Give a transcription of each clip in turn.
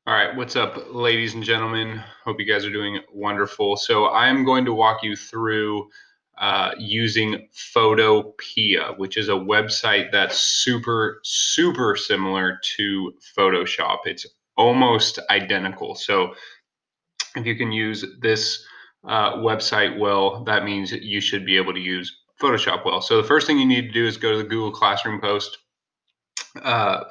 All right, what's up, ladies and gentlemen? Hope you guys are doing wonderful. So I'm going to walk you through using Photopea, which is a website that's super similar to Photoshop. It's almost identical. So if you can use this website well, that means you should be able to use Photoshop well. So the first thing you need to do is go to the Google Classroom post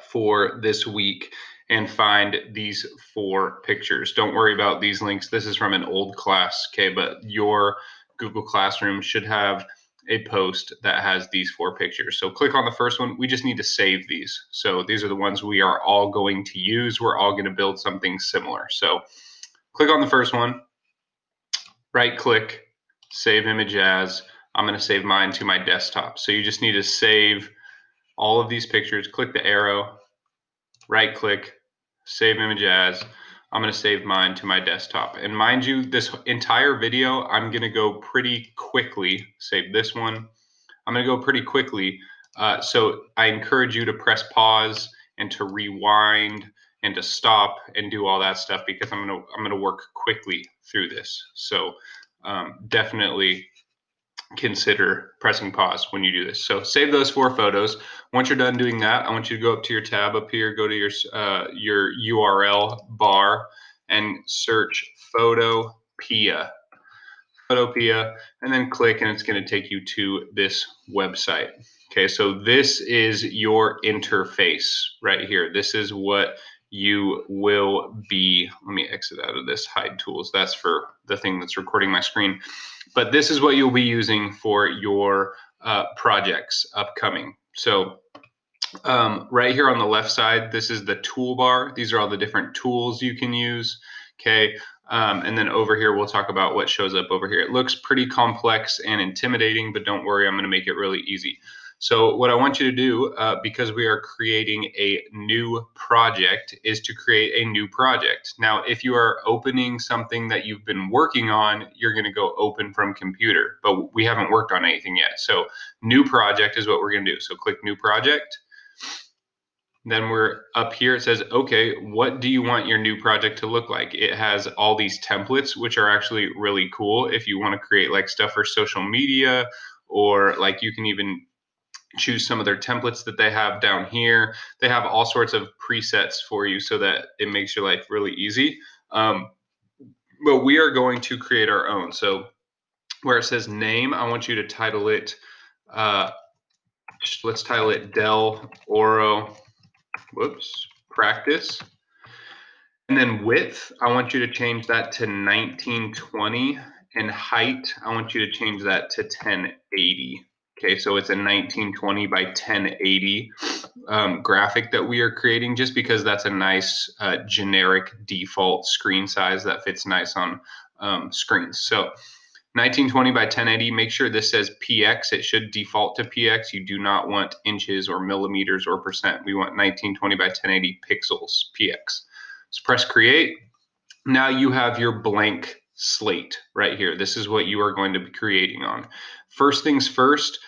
for this week and find these 4 pictures. Don't worry about these links. This is from an old class, okay? But your Google Classroom should have a post that has these 4 pictures. So click on the first one. We just need to save these. So these are the ones we are all going to use. We're all going to build something similar. So click on the first one, right click, save image as. I'm going to save mine to my desktop. So you just need to save all of these pictures. Click the arrow, right click, save image as. I'm going to save mine to my desktop. And mind you, this entire video, I'm going to go pretty quickly. Save this one. I'm going to go pretty quickly. So I encourage you to press pause and to rewind and to stop and do all that stuff because I'm going to work quickly through this. So definitely consider pressing pause when you do this. So save those 4 photos. Once you're done doing that, I want you to go up to your tab up here, go to your URL bar and search Photopea. Photopea, and then click and it's going to take you to this website. Okay, so this is your interface right here. This is what you will be. Let me exit out of this hide tools. That's for the thing that's recording my screen. But this is what you'll be using for your projects upcoming. So right here on the left side, this is the toolbar. These are all the different tools you can use. Okay. And then over here, we'll talk about what shows up over here. It looks pretty complex and intimidating, but don't worry, I'm going to make it really easy. So what I want you to do, because we are creating a new project, is to create a new project. Now, if you are opening something that you've been working on, you're going to go open from computer, but we haven't worked on anything yet. So new project is what we're going to do. So click new project. Then we're up here, it says, okay, what do you want your new project to look like? It has all these templates, which are actually really cool if you want to create like stuff for social media, or like you can even choose some of their templates that they have down here. They have all sorts of presets for you so that it makes your life really easy. But we are going to create our own. So where it says name, I want you to title it, uh, let's title it Del Oro practice. And then width, I want you to change that to 1920. And height, I want you to change that to 1080. Okay, so it's a 1920 by 1080 graphic that we are creating just because that's a nice generic default screen size that fits nice on screens. So 1920 by 1080, make sure this says px. It should default to px. You do not want inches or millimeters or percent. We want 1920 by 1080 pixels, px. So press create. Now you have your blank slate right here. This is what you are going to be creating on. First things first,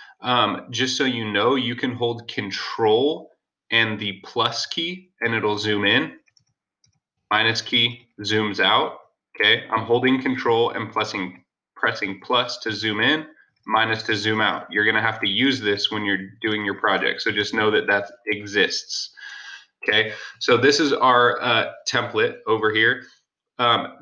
just so you know, you can hold control and the plus key and it'll zoom in. Minus key zooms out. Okay, I'm holding control and pressing plus to zoom in, minus to zoom out. You're going to have to use this when you're doing your project. So just know that that exists. Okay, so this is our template over here.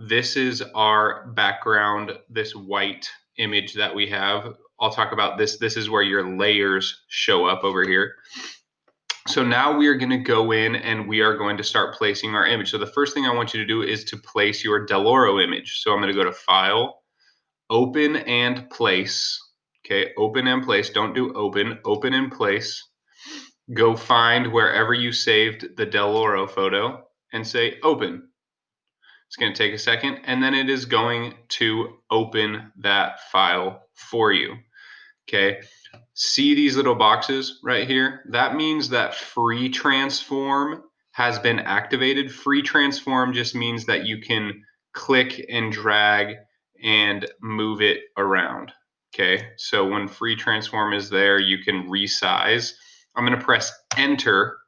This is our background, this white image that we have. I'll talk about this. This is where your layers show up over here. So now we are going to go in and we are going to start placing our image. So the first thing I want you to do is to place your Del Oro image. So I'm going to go to File, Open and Place. Okay, Open and Place. Don't do Open, Open and Place. Go find wherever you saved the Del Oro photo and say Open. It's going to take a second, and then it is going to open that file for you. Okay, see these little boxes right here? That means that free transform has been activated. Free transform just means that you can click and drag and move it around. Okay, so when free transform is there, you can resize. I'm going to press enter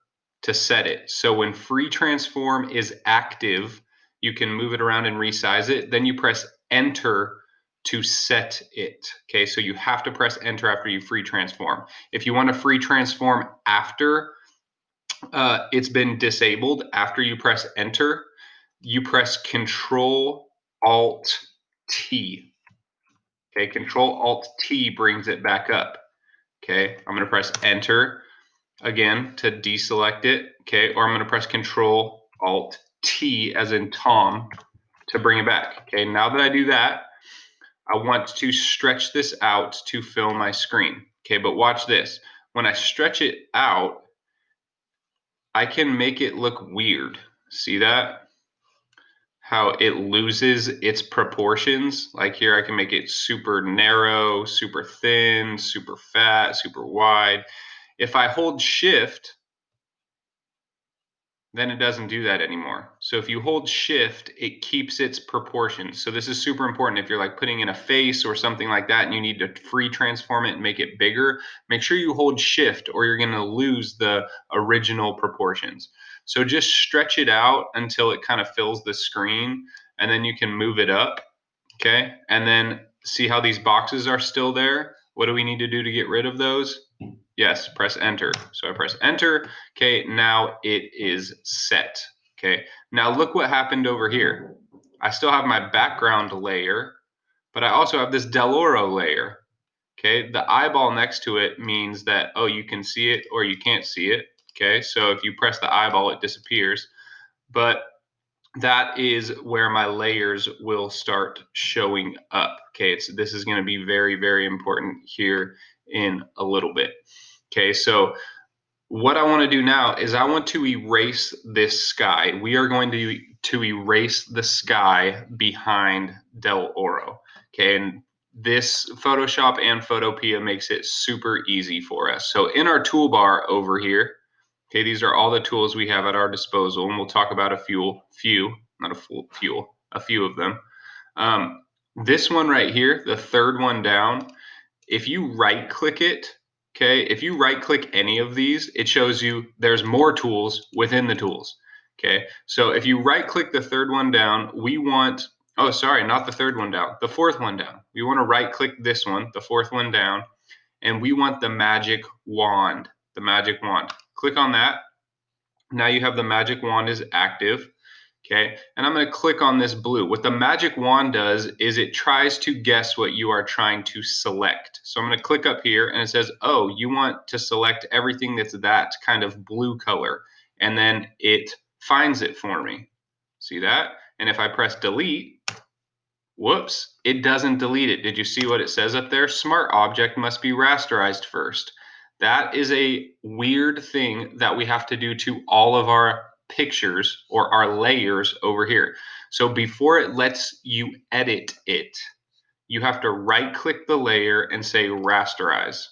to set it. So when free transform is active, you can move it around and resize it. Then you press enter to set it. Okay, so you have to press enter after you free transform. If you want to free transform after it's been disabled, after you press enter, you press Control Alt T. Okay, Control Alt T brings it back up. Okay, I'm going to press enter again to deselect it. Okay, or I'm going to press Control Alt T as in Tom to bring it back. Okay, now that I do that, I want to stretch this out to fill my screen. Okay, but watch this. When I stretch it out, I can make it look weird. See that? How it loses its proportions. Like here, I can make it super narrow, super thin, super fat, super wide. If I hold shift, then it doesn't do that anymore. So if you hold shift, it keeps its proportions. So this is super important if you're like putting in a face or something like that and you need to free transform it and make it bigger, make sure you hold shift or you're going to lose the original proportions. So just stretch it out until it kind of fills the screen and then you can move it up. Okay. And then see how these boxes are still there. What do we need to do to get rid of those? Yes, press enter. So I press enter. Okay, now it is set. Okay, now look what happened over here. I still have my background layer, but I also have this Del Oro layer. Okay, the eyeball next to it means that, oh, you can see it or you can't see it. Okay, so if you press the eyeball, it disappears. But that is where my layers will start showing up. Okay, this is going to be very, very important here in a little bit. Okay, so what I want to do now is I want to erase this sky. We are going to erase the sky behind Del Oro. Okay, and this Photoshop and Photopea makes it super easy for us. So in our toolbar over here, okay, these are all the tools we have at our disposal, and we'll talk about a few, not a full few, a few of them. This one right here, the third one down, if you right click it, okay, if you right click any of these, it shows you there's more tools within the tools. Okay, so if you right click the third one down, we want, oh, sorry, not the third one down, the fourth one down. We want to right click this one, the fourth one down, and we want the magic wand, the magic wand. Click on that. Now you have the magic wand is active. Okay, and I'm going to click on this blue. What the magic wand does is it tries to guess what you are trying to select. So I'm going to click up here and it says, oh, you want to select everything that's that kind of blue color. And then it finds it for me. See that? And if I press delete, whoops, it doesn't delete it. Did you see what it says up there? Smart object must be rasterized first. That is a weird thing that we have to do to all of our pictures or our layers over here. So before it lets you edit it, you have to right click the layer and say rasterize.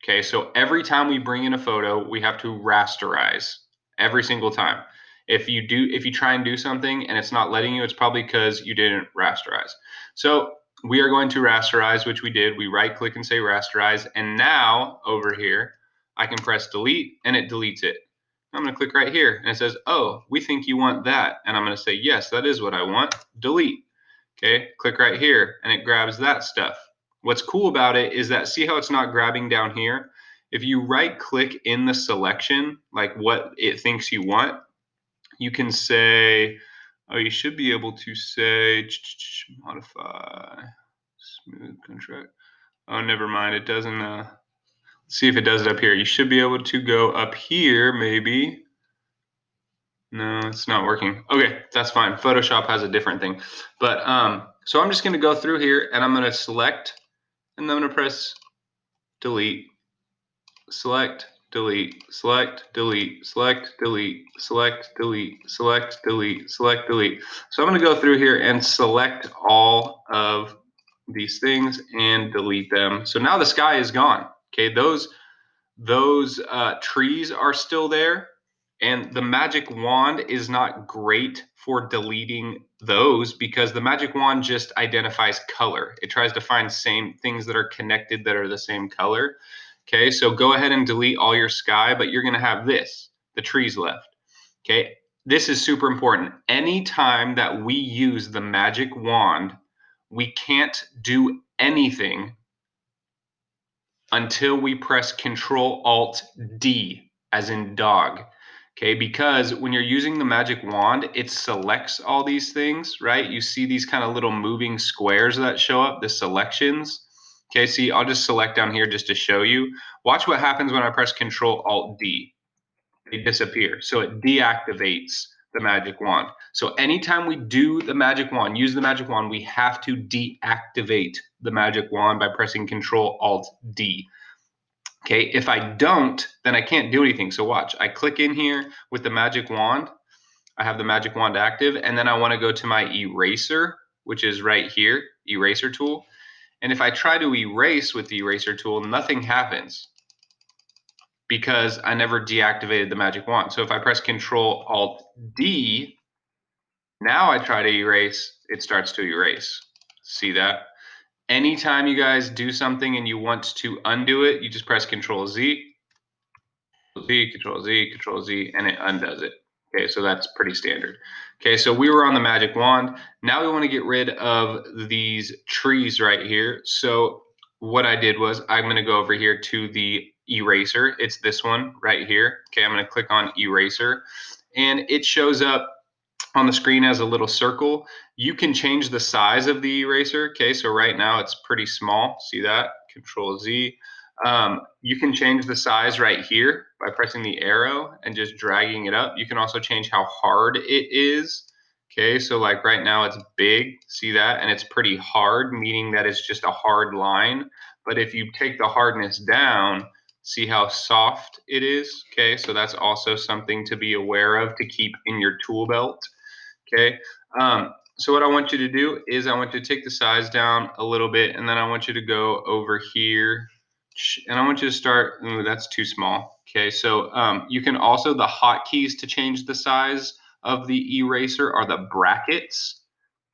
Okay, so every time we bring in a photo, we have to rasterize every single time. If you try and do something and it's not letting you, it's probably because you didn't rasterize. So we are going to rasterize, which we did. We right click and say rasterize. And now over here, I can press delete and it deletes it. I'm going to click right here and it says, oh, we think you want that. And I'm going to say, yes, that is what I want. Delete. Okay, click right here and it grabs that stuff. What's cool about it is that, see how it's not grabbing down here? If you right click in the selection, like what it thinks you want, you can say, oh, you should be able to say modify smooth contract. Oh, never mind. It doesn't, see if it does it up here. You should be able to go up here maybe. No, it's not working. Okay, that's fine. Photoshop has a different thing. But so I'm just going to go through here and I'm going to select and I'm going to press delete, select, delete, select, delete, select, delete, select, delete, select, delete, select, delete. So I'm going to go through here and select all of these things and delete them. So now the sky is gone. Okay, those trees are still there, and the magic wand is not great for deleting those because the magic wand just identifies color. It tries to find same things that are connected that are the same color. Okay, so go ahead and delete all your sky, but you're going to have this. the trees left. Okay, this is super important. Anytime that we use the magic wand, we can't do anything until we press Control Alt D, as in dog. Okay, because when you're using the magic wand, it selects all these things, right? You see these kind of little moving squares that show up, the selections. Okay, see, I'll just select down here just to show you. Watch what happens when I press Control Alt D. They disappear. So it deactivates the magic wand. So anytime we do the magic wand, use the magic wand, we have to deactivate the magic wand by pressing Control Alt D. Okay, if I don't, then I can't do anything. So watch, I click in here with the magic wand. I have the magic wand active, and then I want to go to my eraser, which is right here, eraser tool. And if I try to erase with the eraser tool, nothing happens because I never deactivated the magic wand. So if I press Control Alt D, now I try to erase, it starts to erase. See that? Anytime you guys do something and you want to undo it, you just press Control Z, Control Z, Control Z, and it undoes it. Okay, so that's pretty standard. Okay, so we were on the magic wand. Now we want to get rid of these trees right here. So what I did was I'm going to go over here to the eraser. It's this one right here. Okay, I'm going to click on eraser, and it shows up on the screen as a little circle. You can change the size of the eraser. Okay, so right now it's pretty small. See that? Control Z. You can change the size right here by pressing the arrow and just dragging it up. You can also change how hard it is. Okay, so like right now it's big, see that? And it's pretty hard, meaning that it's just a hard line. But if you take the hardness down, see how soft it is? Okay, so that's also something to be aware of to keep in your tool belt. Okay, so what I want you to do is I want you to take the size down a little bit, and then I want you to go over here, and I want you to start, ooh, that's too small. Okay, so you can also, the hotkeys to change the size of the eraser are the brackets.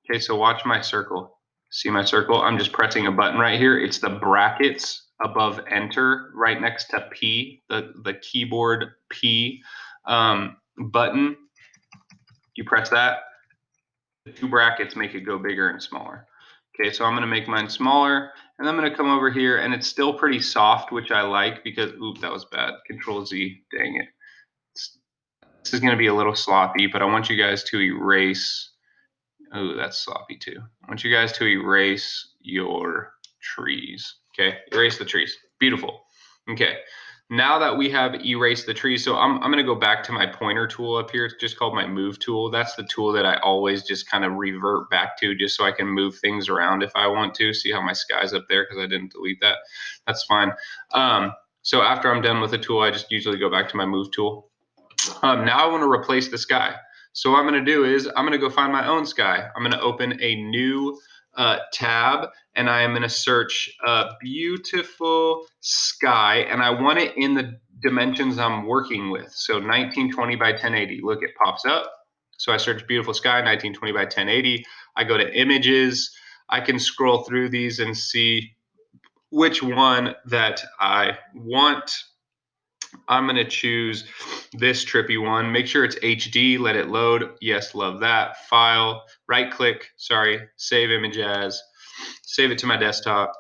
Okay, so watch my circle. See my circle? I'm just pressing a button right here. It's the brackets above enter right next to P, the keyboard P button. You press that, the two brackets make it go bigger and smaller. Okay, so I'm gonna make mine smaller, and I'm gonna come over here, and it's still pretty soft, which I like because, oop, that was bad. Control Z, dang it. This is gonna be a little sloppy, but I want you guys to erase. Oh, that's sloppy too. I want you guys to erase your trees. Okay, erase the trees. Beautiful. Okay, now that we have erased the trees, so I'm going to go back to my pointer tool up here. It's just called my move tool. That's the tool that I always just kind of revert back to just so I can move things around if I want to. See how my sky's up there because I didn't delete that. That's fine. So after I'm done with the tool, I just usually go back to my move tool. Now I want to replace the sky. So what I'm going to do is I'm going to go find my own sky. I'm going to open a new tab, and I am going to search beautiful sky, and I want it in the dimensions I'm working with. So 1920 by 1080. Look, it pops up. So I search beautiful sky 1920 by 1080. I go to images. I can scroll through these and see which one that I want. I'm going to choose this trippy one. Make sure it's HD. Let it load. Yes, love that. File, right click, sorry, save image as. Save it to my desktop.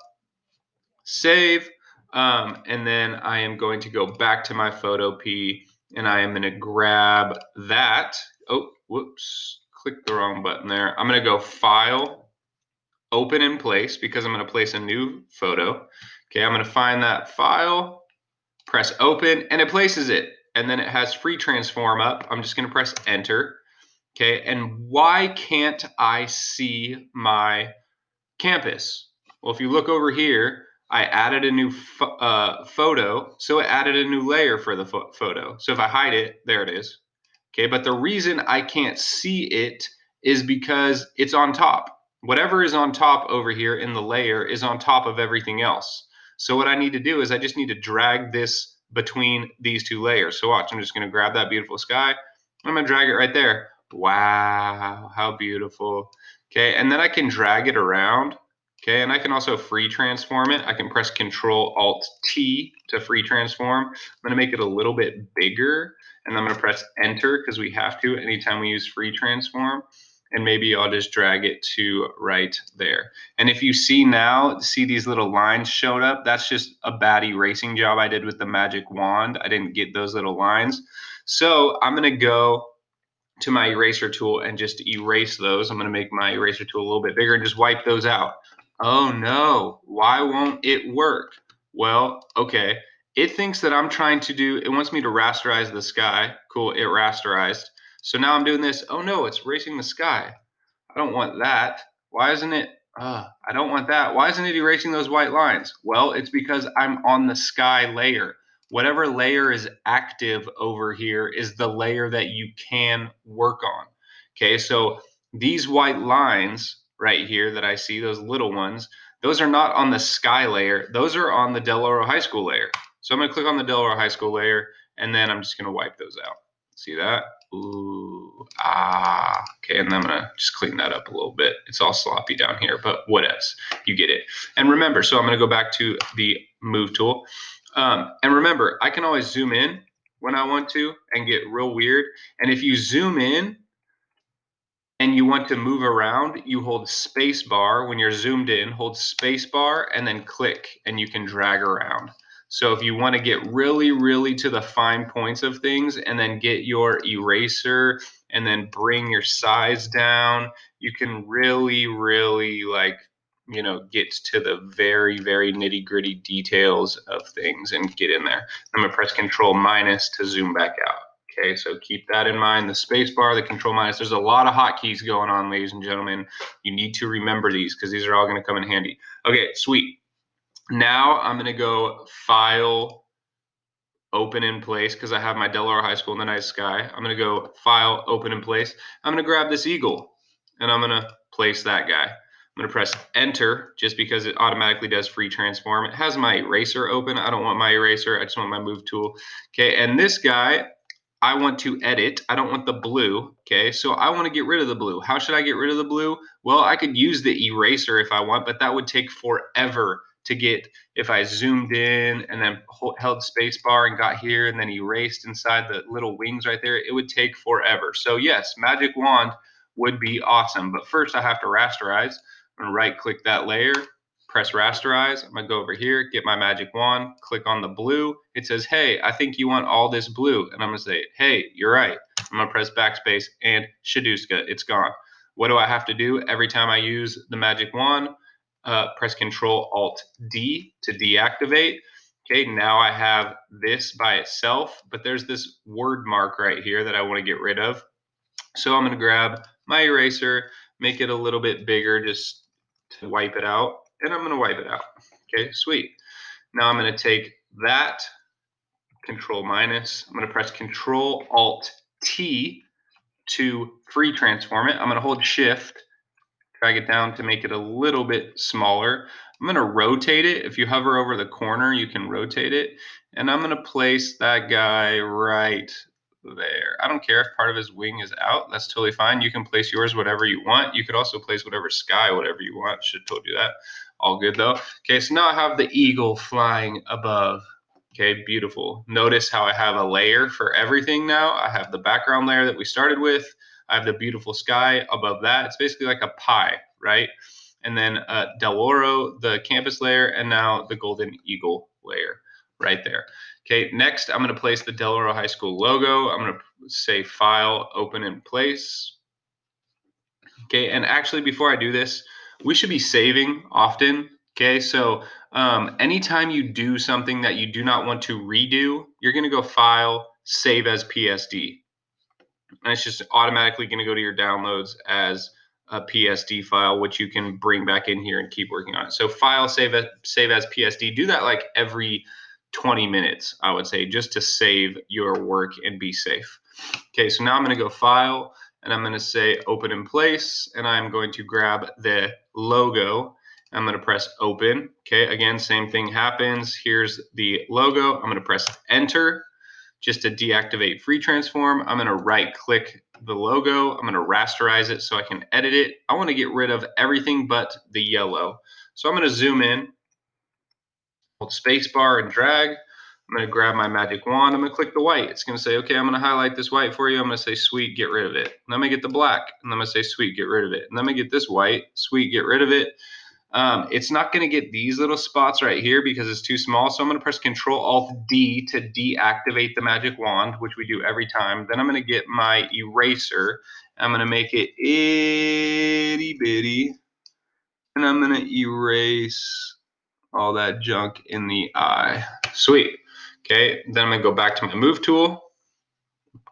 Save. And then I am going to go back to my Photopea, and I am going to grab that. Oh, whoops. Click the wrong button there. I'm going to go File, Open in Place, because I'm going to place a new photo. Okay, I'm going to find that file, press open, and it places it. And then it has free transform up. I'm just going to press enter. Okay, and why can't I see my campus? Well, if you look over here, I added a new photo, so it added a new layer for the photo. So if I hide it, there it is. Okay, but the reason I can't see it is because it's on top. Whatever is on top over here in the layer is on top of everything else. So what I need to do is I just need to drag this between these two layers. So watch, I'm just going to grab that beautiful sky. I'm going to drag it right there. Wow, how beautiful. Okay, and then I can drag it around. Okay, and I can also free transform it. I can press Control Alt T to free transform. I'm gonna make it a little bit bigger, and I'm gonna press Enter because we have to anytime we use free transform. And maybe I'll just drag it to right there. And if you see now, see these little lines showed up, that's just a bad erasing job I did with the magic wand. I didn't get those little lines. So I'm gonna go to my eraser tool and just erase those. I'm going to make my eraser tool a little bit bigger and just wipe those out. Oh no, why won't it work? Well, okay, it thinks that I'm trying to do, it wants me to rasterize the sky. Cool, it rasterized. So now I'm doing this. Oh no, it's erasing the sky. I don't want that. Why isn't it? I don't want that. Why isn't it erasing those white lines? Well, it's because I'm on the sky layer. Whatever layer is active over here is the layer that you can work on. Okay, so these white lines right here that I see, those little ones, those are not on the sky layer. Those are on the Del Oro High School layer. So I'm going to click on the Del Oro High School layer, and then I'm just going to wipe those out. See that? Ooh, okay, and then I'm gonna just clean that up a little bit. It's all sloppy down here, but what else? You get it. And remember, so I'm gonna go back to the move tool. And remember, I can always zoom in when I want to and get real weird. And if you zoom in and you want to move around, you hold space bar when you're zoomed in, hold space bar and then click and you can drag around. So if you want to get really, really to the fine points of things and then get your eraser and then bring your size down, you can really, really like, get to the very, very nitty gritty details of things and get in there. I'm gonna press Control minus to zoom back out. Okay, so keep that in mind. The space bar, the Control minus, there's a lot of hotkeys going on, ladies and gentlemen. You need to remember these because these are all gonna come in handy. Okay, sweet. Now I'm gonna go File, Open in Place because I have my Del Oro High School in the night sky. I'm gonna go File, Open in Place. I'm gonna grab this eagle and I'm gonna place that guy. I'm gonna press Enter just because it automatically does free transform. It has my eraser open. I don't want my eraser. I just want my move tool. Okay, and this guy, I want to edit. I don't want the blue. Okay, so I want to get rid of the blue. How should I get rid of the blue? Well, I could use the eraser if I want, but that would take forever to get if I zoomed in and then held space bar and got here and then erased inside the little wings right there. It would take forever. So yes, magic wand would be awesome, but first I have to rasterize. I'm gonna right click that layer, press rasterize. I'm gonna go over here, get my magic wand, click on the blue. It says, hey, I think you want all this blue. And I'm gonna say, hey, you're right. I'm gonna press backspace and Shaduska, it's gone. What do I have to do every time I use the magic wand? Press Control Alt D to deactivate. Okay, now I have this by itself, but there's this word mark right here that I want to get rid of. So I'm going to grab my eraser, make it a little bit bigger just to wipe it out, and I'm going to wipe it out. Okay, sweet. Now I'm going to take that, Control minus, I'm going to press Control Alt T to free transform it. I'm going to hold Shift, drag it down to make it a little bit smaller. I'm going to rotate it. If you hover over the corner, you can rotate it. And I'm going to place that guy right there. I don't care if part of his wing is out. That's totally fine. You can place yours whatever you want. You could also place whatever sky, whatever you want. Should have told you that. All good though. Okay, so now I have the eagle flying above. Okay, beautiful. Notice how I have a layer for everything now. I have the background layer that we started with. I have the beautiful sky above that. It's basically like a pie, right? And then Del Oro, the campus layer, and now the Golden Eagle layer right there. Okay, next I'm going to place the Del Oro High School logo. I'm going to say File, Open in Place. Okay, and actually before I do this, we should be saving often. Okay, so anytime you do something that you do not want to redo, you're going to go File, Save as PSD. And it's just automatically going to go to your downloads as a PSD file, which you can bring back in here and keep working on it. So File, save as PSD. Do that like every 20 minutes, I would say, just to save your work and be safe. Okay, so now I'm going to go File, and I'm going to say Open in Place, and I'm going to grab the logo. I'm going to press Open. Okay, again, same thing happens. Here's the logo. I'm going to press Enter. Just to deactivate free transform, I'm going to right click the logo. I'm going to rasterize it so I can edit it. I want to get rid of everything but the yellow. So I'm going to zoom in, hold space bar and drag. I'm going to grab my magic wand. I'm going to click the white. It's going to say, okay, I'm going to highlight this white for you. I'm going to say, sweet, get rid of it. And I'm going to get the black. And I'm going to say, sweet, get rid of it. And I'm going to get this white. Sweet, get rid of it. It's not going to get these little spots right here because it's too small. So I'm going to press Control-Alt-D to deactivate the magic wand, which we do every time. Then I'm going to get my eraser. I'm going to make it itty bitty. And I'm going to erase all that junk in the eye. Sweet. Okay, then I'm going to go back to my move tool,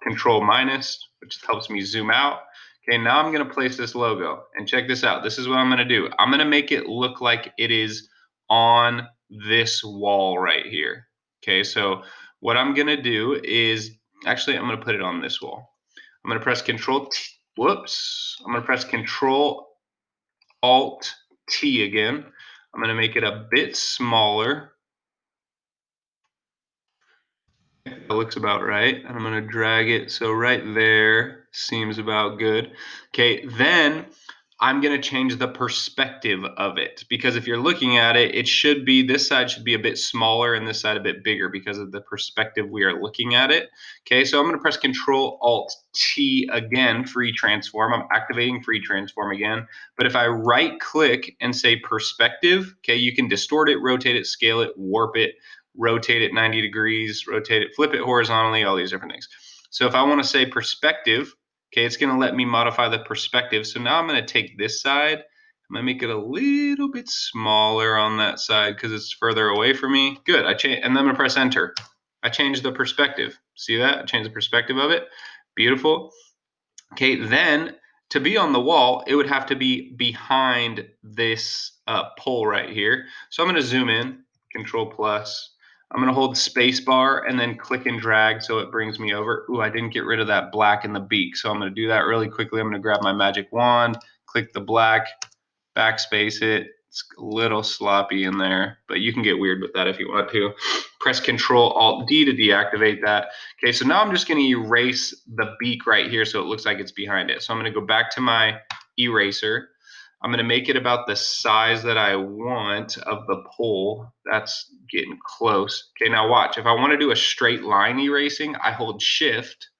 Control minus, which helps me zoom out. Okay, now I'm going to place this logo. And check this out. This is what I'm going to do. I'm going to make it look like it is on this wall right here. Okay, so what I'm going to do is, actually, I'm going to put it on this wall. I'm going to press I'm going to press Control Alt T again. I'm going to make it a bit smaller. That looks about right. And I'm going to drag it. So right there seems about good. Okay, then I'm going to change the perspective of it, because if you're looking at it, it should be, this side should be a bit smaller and this side a bit bigger because of the perspective we are looking at it. Okay, so I'm going to press Control Alt T again, free transform. I'm activating free transform again. But if I right click and say perspective, okay, you can distort it, rotate it, scale it, warp it, rotate it 90 degrees, rotate it, flip it horizontally, all these different things. So if I want to say perspective, okay, it's going to let me modify the perspective. So now I'm going to take this side. I'm going to make it a little bit smaller on that side because it's further away from me. Good. And then I'm going to press enter. I changed the perspective. See that? I changed the perspective of it. Beautiful. Okay, then to be on the wall, it would have to be behind this pole right here. So I'm going to zoom in, Control plus. I'm going to hold space bar and then click and drag so it brings me over. Ooh, I didn't get rid of that black in the beak. So I'm going to do that really quickly. I'm going to grab my magic wand, click the black, backspace it. It's a little sloppy in there, but you can get weird with that if you want to. Press Control Alt D to deactivate that. Okay, so now I'm just going to erase the beak right here so it looks like it's behind it. So I'm going to go back to my eraser. I'm going to make it about the size that I want of the pole. That's getting close. Okay, now watch. If I want to do a straight line erasing, I hold Shift,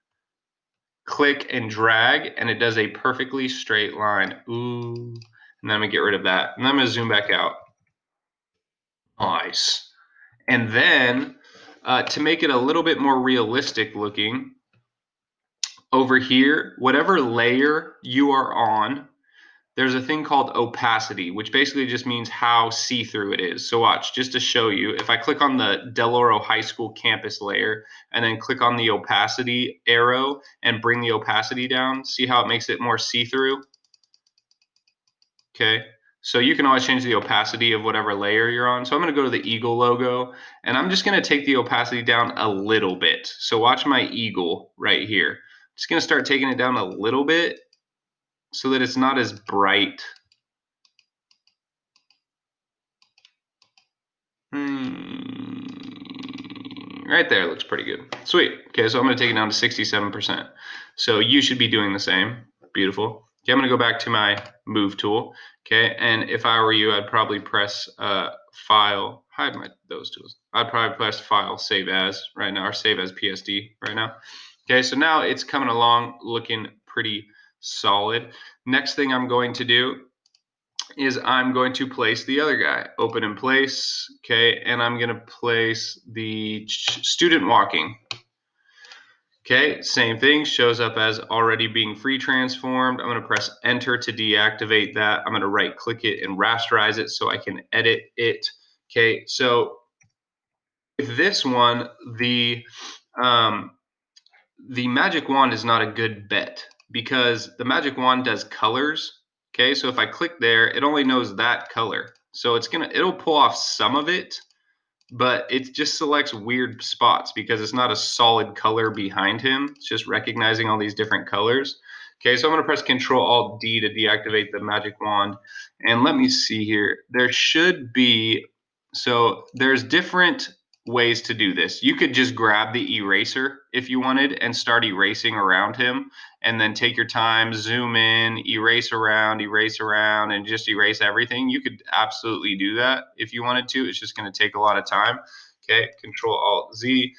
click and drag, and it does a perfectly straight line. Ooh. And then I'm going to get rid of that. And then I'm going to zoom back out. Nice. And then to make it a little bit more realistic looking, over here, whatever layer you are on, there's a thing called opacity, which basically just means how see-through it is. So watch, just to show you, if I click on the Del Oro High School campus layer and then click on the opacity arrow and bring the opacity down, see how it makes it more see-through? Okay, so you can always change the opacity of whatever layer you're on. So I'm going to go to the eagle logo, and I'm just going to take the opacity down a little bit. So watch my eagle right here. Just going to start taking it down a little bit so that it's not as bright. Right there looks pretty good. Sweet. Okay, so I'm going to take it down to 67%. So you should be doing the same. Beautiful. Okay, I'm going to go back to my move tool. Okay, and if I were you, I'd probably press file, hide those tools. I'd probably press file, save as right now, or save as PSD right now. Okay, so now it's coming along looking pretty solid. Next thing I'm going to do is I'm going to place the other guy. Open in place, okay, and I'm going to place the student walking. Okay, same thing, shows up as already being free transformed. I'm going to press enter to deactivate that. I'm going to right click it and rasterize it so I can edit it. Okay, so with this one, the magic wand is not a good bet because the magic wand does colors. Okay, so if I click there, it only knows that color. So it'll pull off some of it, but it just selects weird spots because it's not a solid color behind him. It's just recognizing all these different colors. Okay, so I'm going to press Control Alt D to deactivate the magic wand. And let me see here. There should be, so there's different ways to do this. You could just grab the eraser if you wanted and start erasing around him, and then take your time, zoom in, erase around, and just erase everything. You could absolutely do that if you wanted to. It's just going to take a lot of time. Okay, Control Alt Z.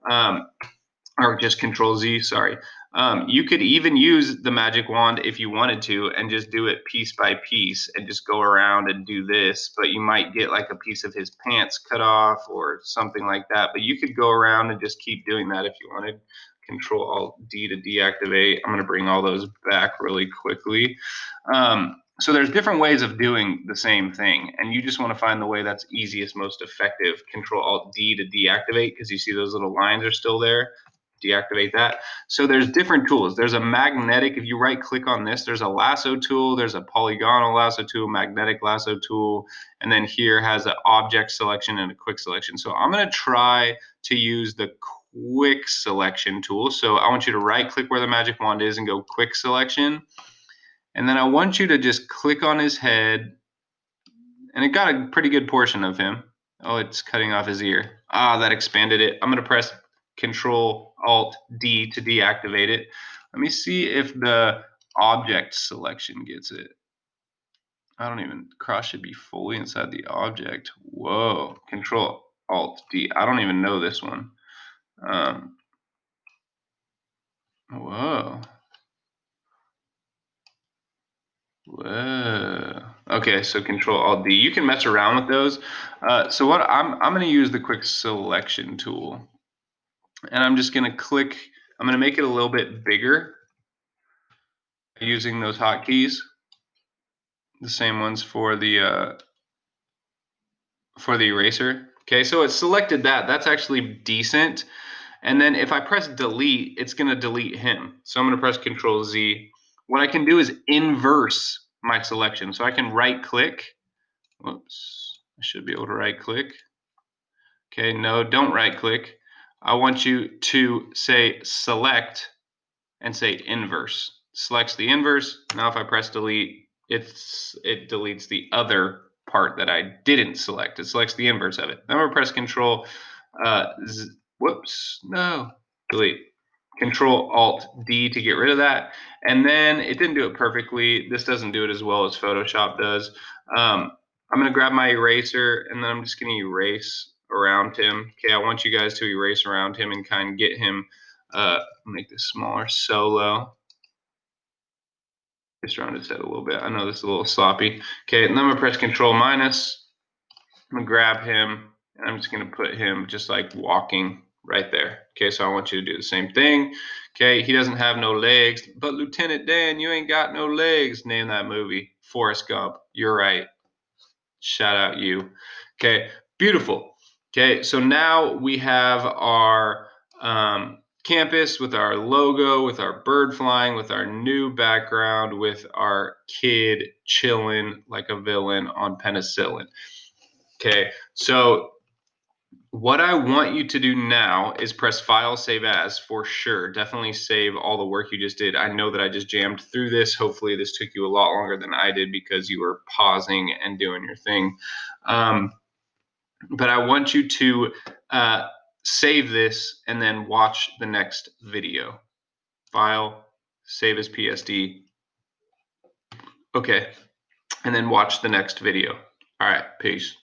Um, or just Control Z, sorry. You could even use the magic wand if you wanted to and just do it piece by piece and just go around and do this, but you might get like a piece of his pants cut off or something like that. But you could go around and just keep doing that if you wanted. Control Alt D to deactivate. I'm going to bring all those back really quickly. So there's different ways of doing the same thing, and you just want to find the way that's easiest, most effective. Control Alt D to deactivate, because you see those little lines are still there. Deactivate that. So there's different tools. There's a magnetic, if you right click on this, there's a lasso tool, there's a polygonal lasso tool, magnetic lasso tool, and then here has an object selection and a quick selection. So I'm going to try to use the quick selection tool. So I want you to right click where the magic wand is and go quick selection. And then I want you to just click on his head, and it got a pretty good portion of him. Oh, it's cutting off his ear. Ah, that expanded it. I'm going to press Control Alt D to deactivate it. Let me see if the object selection gets it. I don't even, cross should be fully inside the object. Whoa, Control Alt D. I don't even know this one. Whoa. Whoa. Okay, so Control Alt D. You can mess around with those. So what I'm going to use the quick selection tool, and I'm just going to click. I'm going to make it a little bit bigger using those hotkeys, the same ones for the eraser. Okay, so it selected that. That's actually decent. And then if I press delete, it's going to delete him. So I'm going to press Control Z. What I can do is inverse my selection. So I can right click. Whoops, I should be able to right click. Okay, no, don't right click. I want you to say select and say inverse. Selects the inverse. Now if I press delete, it deletes the other part that I didn't select. It selects the inverse of it. Then I'm gonna press Control, whoops, no, delete. Control Alt D to get rid of that. And then it didn't do it perfectly. This doesn't do it as well as Photoshop does. I'm gonna grab my eraser, and then I'm just gonna erase around him. Okay, I want you guys to erase around him and kind of get him, make this smaller, solo. Just around his head a little bit. I know this is a little sloppy. Okay, and then I'm gonna press Control minus. I'm gonna grab him, and I'm just gonna put him just like walking right there. Okay, so I want you to do the same thing. Okay, he doesn't have no legs, but Lieutenant Dan, you ain't got no legs. Name that movie, Forrest Gump. You're right. Shout out you. Okay, beautiful. Okay, so now we have our campus with our logo, with our bird flying, with our new background, with our kid chilling like a villain on penicillin. Okay, so what I want you to do now is press File, Save As for sure. Definitely save all the work you just did. I know that I just jammed through this. Hopefully, this took you a lot longer than I did because you were pausing and doing your thing. But I want you to save this and then watch the next video. File, save as PSD. Okay, and then watch the next video. All right, peace.